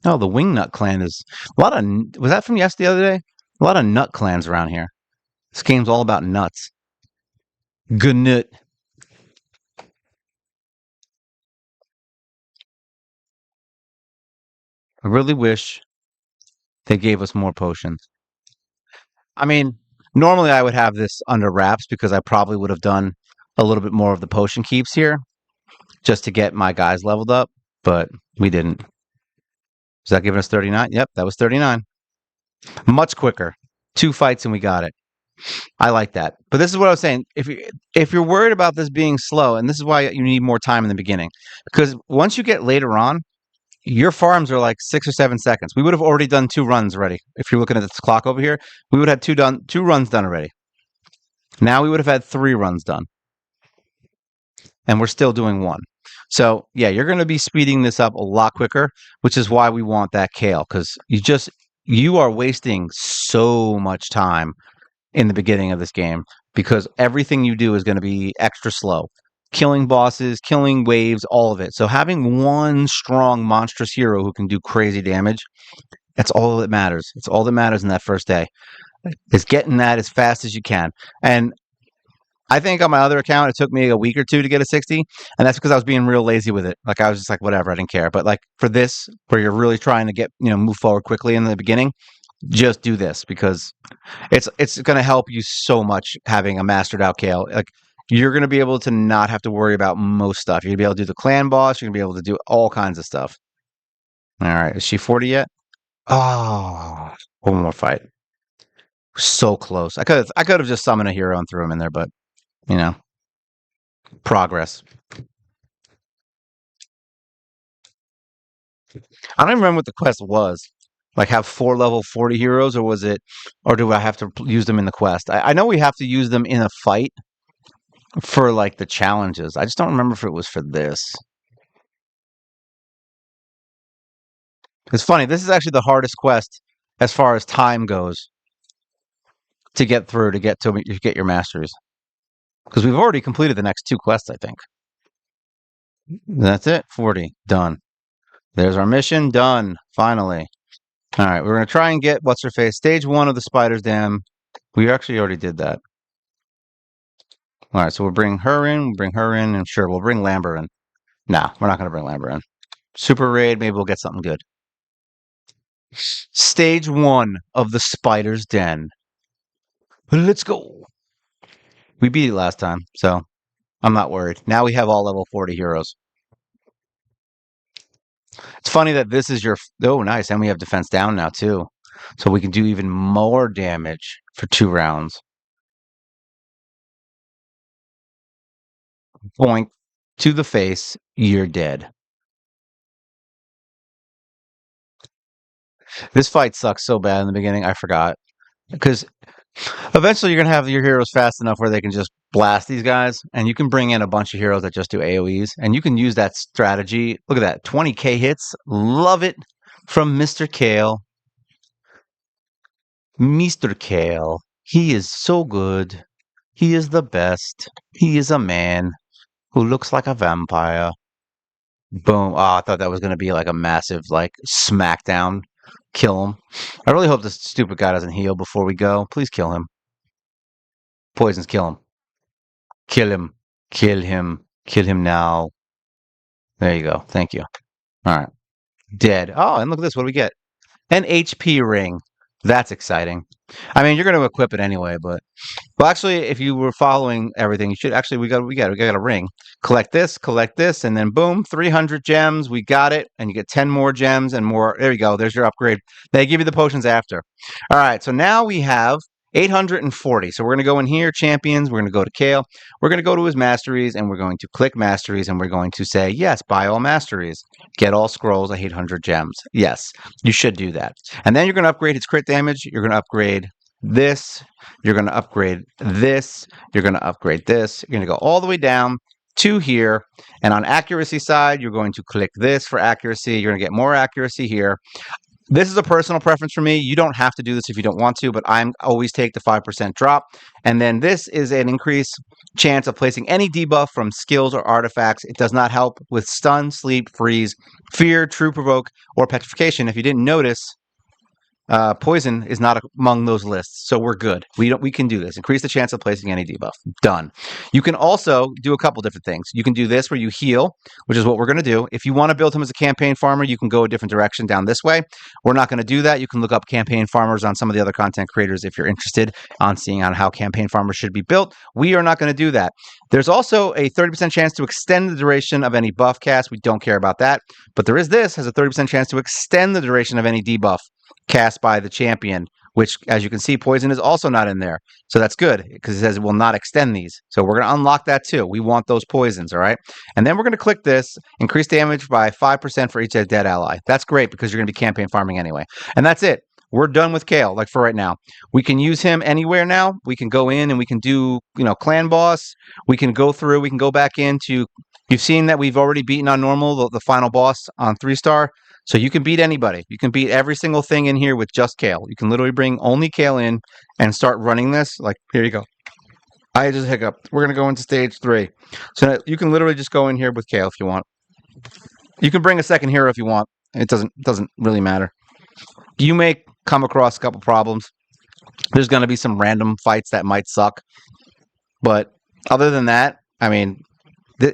Oh, the Wingnut clan is a lot of. Was that from the other day? A lot of nut clans around here. This game's all about nuts. Good nut. I really wish they gave us more potions. I mean, normally I would have this under wraps because I probably would have done a little bit more of the potion keeps here just to get my guys leveled up, but we didn't. Is that giving us 39? Yep, that was 39. Much quicker. 2 fights and we got it. I like that. But this is what I was saying. If you're worried about this being slow, and this is why you need more time in the beginning, because once you get later on, your farms are like 6 or 7 seconds. We would have already done 2 runs already. If you're looking at this clock over here, we would have had 2 runs done already. Now we would have had 3 runs done. And we're still doing 1. So yeah, you're going to be speeding this up a lot quicker, which is why we want that Kael, because you are wasting so much time in the beginning of this game because everything you do is going to be extra slow. Killing bosses, killing waves, all of it. So having one strong monstrous hero who can do crazy damage, that's all that matters. It's all that matters in that first day. Is getting that as fast as you can. And I think on my other account, it took me a week or 2 to get a 60, and that's because I was being real lazy with it. Like I was just like, whatever, I didn't care. But like for this, where you're really trying to get, move forward quickly in the beginning, just do this because it's going to help you so much having a mastered out Kael. Like you're going to be able to not have to worry about most stuff. You're going to be able to do the clan boss. You're going to be able to do all kinds of stuff. All right, is she 40 yet? Oh, one more fight. So close. I could have just summoned a hero and threw him in there, but progress. I don't even remember what the quest was. Like have 4 level 40 heroes, or do I have to use them in the quest? I know we have to use them in a fight for like the challenges. I just don't remember if it was for this. It's funny. This is actually the hardest quest as far as time goes to get through to get your masteries because we've already completed the next two quests. I think that's it. 40 done. There's our mission done. Finally. All right, we're gonna try and get what's her face stage 1 of the Spider's Dam. We actually already did that. All right, so we'll bring her in. We'll bring her in, and sure, we'll bring Lambert in. Nah, we're not gonna bring Lambert in. Super raid. Maybe we'll get something good. Stage 1 of the Spider's Den. Let's go. We beat it last time, so I'm not worried. Now we have all level 40 heroes. It's funny that this is your... Oh, nice. And we have defense down now, too. So we can do even more damage for 2 rounds. Point to the face. You're dead. This fight sucks so bad in the beginning. I forgot. Because eventually you're going to have your heroes fast enough where they can just blast these guys. And you can bring in a bunch of heroes that just do AoEs. And you can use that strategy. Look at that. 20k hits. Love it from Mr. Kael. Mr. Kael. He is so good. He is the best. He is a man who looks like a vampire. Boom. Oh, I thought that was going to be like a massive, like, smackdown. Kill him. I really hope this stupid guy doesn't heal before we go. Please kill him. Poisons, kill him. Kill him. Kill him. Kill him now. There you go. Thank you. All right. Dead. Oh, and look at this. What do we get? An HP ring. That's exciting. I mean, you're going to equip it anyway, but... Well, actually, if you were following everything, you should actually we got a ring. Collect this, and then boom, 300 gems. We got it, and you get 10 more gems and more. There you go. There's your upgrade. They give you the potions after. All right, so now we have 840. So we're going to go in here, champions. We're going to go to Kael. We're going to go to his masteries, and we're going to click masteries, and we're going to say, yes, buy all masteries. Get all scrolls, 800 gems. Yes, you should do that. And then you're going to upgrade his crit damage. You're going to upgrade this. You're going to upgrade this. You're going to upgrade this. You're going to go all the way down to here. And on accuracy side, you're going to click this for accuracy. You're going to get more accuracy here. This is a personal preference for me. You don't have to do this if you don't want to, but I'm always take the 5% drop. And then this is an increased chance of placing any debuff from skills or artifacts. It does not help with stun, sleep, freeze, fear, true provoke, or petrification. If you didn't notice, poison is not among those lists, so we're good. We can do this. Increase the chance of placing any debuff. Done. You can also do a couple different things. You can do this where you heal, which is what we're going to do. If you want to build him as a campaign farmer, you can go a different direction down this way. We're not going to do that. You can look up campaign farmers on some of the other content creators if you're interested on seeing on how campaign farmers should be built. We are not going to do that. There's also a 30% chance to extend the duration of any buff cast. We don't care about that. But there is this, has a 30% chance to extend the duration of any debuff cast by the champion, which, as you can see, poison is also not in there. So that's good, because it says it will not extend these. So we're going to unlock that too. We want those poisons, all right? And then we're going to click this, increase damage by 5% for each dead ally. That's great, because you're going to be campaign farming anyway. And that's it. We're done with Kael, like for right now. We can use him anywhere now. We can go in and we can do, clan boss. We can go through, we can go back into... You've seen that we've already beaten on normal, the final boss on 3-star. So you can beat anybody. You can beat every single thing in here with just Kael. You can literally bring only Kael in and start running this. Like, here you go. I just hiccuped. We're going to go into stage 3. So you can literally just go in here with Kael if you want. You can bring a second hero if you want. It doesn't really matter. You may come across a couple problems. There's going to be some random fights that might suck. But other than that, I mean,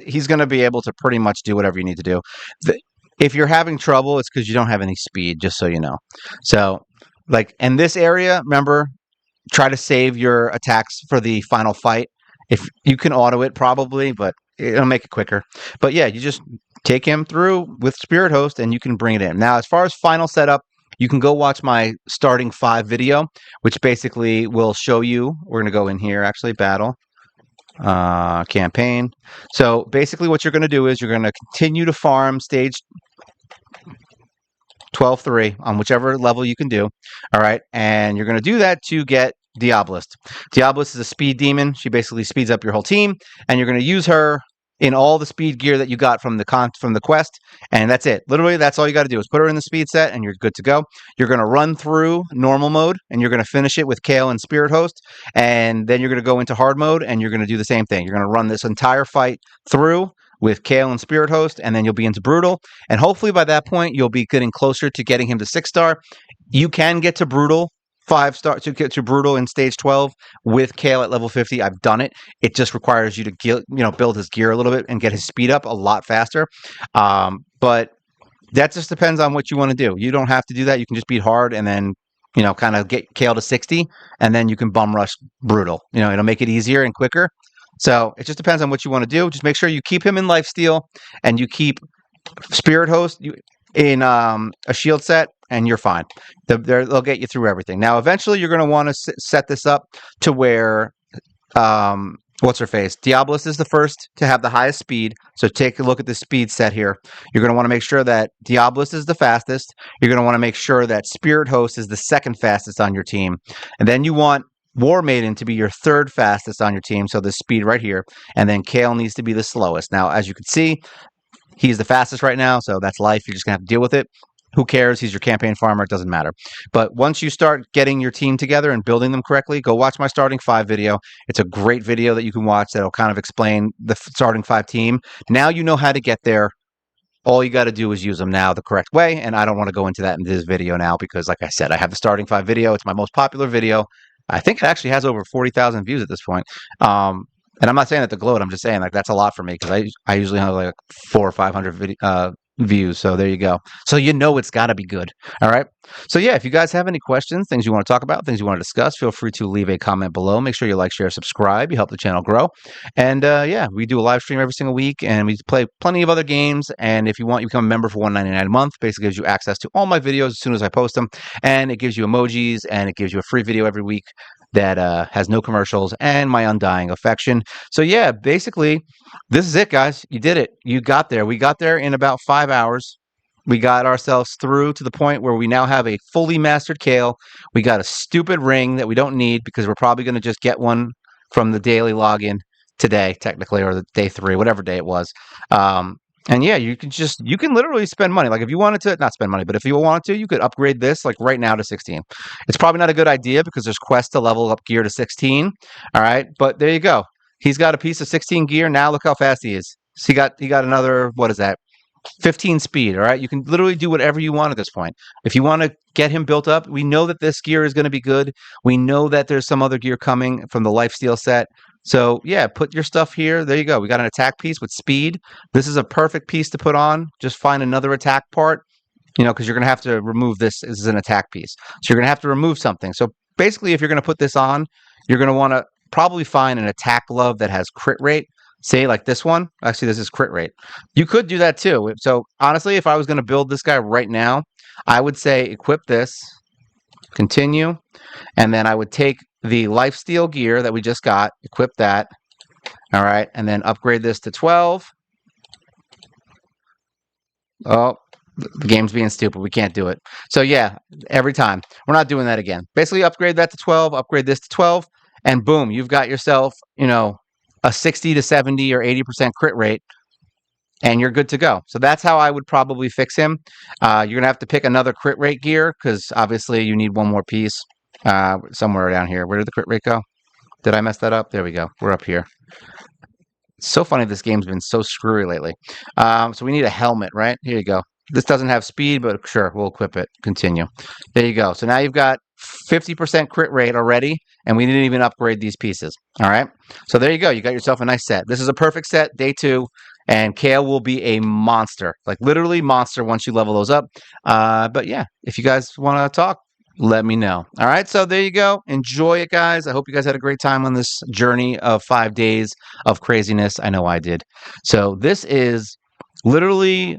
he's going to be able to pretty much do whatever you need to do. If you're having trouble, it's because you don't have any speed, just so you know. So, like, in this area, remember, try to save your attacks for the final fight. If you can auto it, probably, but it'll make it quicker. But yeah, you just take him through with Spirit Host, and you can bring it in. Now, as far as final setup, you can go watch my starting 5 video, which basically will show you. We're going to go in here, actually, battle. Campaign. So basically what you're going to do is you're going to continue to farm stage 12-3 on whichever level you can do. All right. And you're going to do that to get Diabolist. Diabolist is a speed demon. She basically speeds up your whole team, and you're going to use her in all the speed gear that you got from the quest, and that's it. Literally, that's all you got to do is put her in the speed set, and you're good to go. You're going to run through normal mode, and you're going to finish it with Kael and Spirit Host, and then you're going to go into hard mode, and you're going to do the same thing. You're going to run this entire fight through with Kael and Spirit Host, and then you'll be into Brutal, and hopefully by that point, you'll be getting closer to getting him to 6-star. You can get to Brutal 5-star to get to Brutal in stage 12 with Kael at level 50. I've done it. It just requires you to build his gear a little bit and get his speed up a lot faster. But that just depends on what you want to do. You don't have to do that. You can just beat hard and then kind of get Kael to 60, and then you can bum rush Brutal. It'll make it easier and quicker. So it just depends on what you want to do. Just make sure you keep him in lifesteal and you keep Spirit Host in a shield set, and you're fine. They'll get you through everything. Now, eventually, you're going to want to set this up to where, what's her face? Diablos is the first to have the highest speed. So take a look at the speed set here. You're going to want to make sure that Diablos is the fastest. You're going to want to make sure that Spirit Host is the second fastest on your team. And then you want War Maiden to be your third fastest on your team. So the speed right here. And then Kael needs to be the slowest. Now, as you can see, he's the fastest right now, so that's life. You're just going to have to deal with it. Who cares? He's your campaign farmer. It doesn't matter. But once you start getting your team together and building them correctly, go watch my starting 5 video. It's a great video that you can watch that'll kind of explain the starting 5 team. Now you know how to get there. All you got to do is use them now the correct way, and I don't want to go into that in this video now because, like I said, I have the starting 5 video. It's my most popular video. I think it actually has over 40,000 views at this point. And I'm not saying that to gloat. I'm just saying that's a lot for me because I usually have like 400 or 500 views. So there you go. So it's got to be good. All right. So yeah, if you guys have any questions, things you want to talk about, things you want to discuss, feel free to leave a comment below. Make sure you like, share, subscribe. You help the channel grow. And yeah, we do a live stream every single week, and we play plenty of other games. And if you want, you become a member for $1.99 a month. Basically gives you access to all my videos as soon as I post them, and it gives you emojis, and it gives you a free video every week that has no commercials and my undying affection. So yeah, basically, this is it, guys. You did it. You got there. We got there in about 5 hours. We got ourselves through to the point where we now have a fully mastered Kael. We got a stupid ring that we don't need because we're probably going to just get one from the daily login today, technically, or the day 3, whatever day it was. And yeah, you can literally spend money. Like if you wanted to, not spend money, but if you wanted to, you could upgrade this like right now to 16. It's probably not a good idea because there's quests to level up gear to 16. All right, but there you go. He's got a piece of 16 gear. Now look how fast he is. So he got another, what is that? 15 speed. All right, you can literally do whatever you want at this point. If you want to get him built up, we know that this gear is going to be good. We know that there's some other gear coming from the lifesteal set. So yeah, put your stuff here. There you go. We got an attack piece with speed. This is a perfect piece to put on. Just find another attack part, because you're going to have to remove this. This is an attack piece. So you're going to have to remove something. So basically, if you're going to put this on, you're going to want to probably find an attack glove that has crit rate. Say like this one. Actually, this is crit rate. You could do that too. So honestly, if I was going to build this guy right now, I would say equip this, continue, and then I would take the lifesteal gear that we just got, equip that, all right, and then upgrade this to 12. Oh, the game's being stupid. We can't do it. So yeah, every time. We're not doing that again. Basically, upgrade that to 12, upgrade this to 12, and boom, you've got yourself, a 60 to 70 or 80% crit rate, and you're good to go. So that's how I would probably fix him. You're going to have to pick another crit rate gear because obviously you need one more piece somewhere down here. Where did the crit rate go? Did I mess that up? There we go. We're up here. It's so funny this game's been so screwy lately. So we need a helmet, right? Here you go. This doesn't have speed, but sure, we'll equip it. Continue. There you go. So now you've got 50% crit rate already, and we didn't even upgrade these pieces. All right. So there you go. You got yourself a nice set. This is a perfect set, day 2, and Kael will be a monster, like literally monster once you level those up. But yeah, if you guys want to talk, let me know. All right. So there you go. Enjoy it, guys. I hope you guys had a great time on this journey of 5 days of craziness. I know I did. So this is literally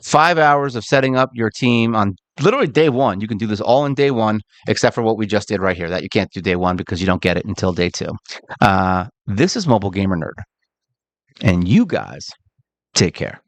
5 hours of setting up your team on literally day 1. You can do this all in day 1, except for what we just did right here. That you can't do day 1 because you don't get it until day 2. This is Mobile Gamer Nerd, and you guys take care.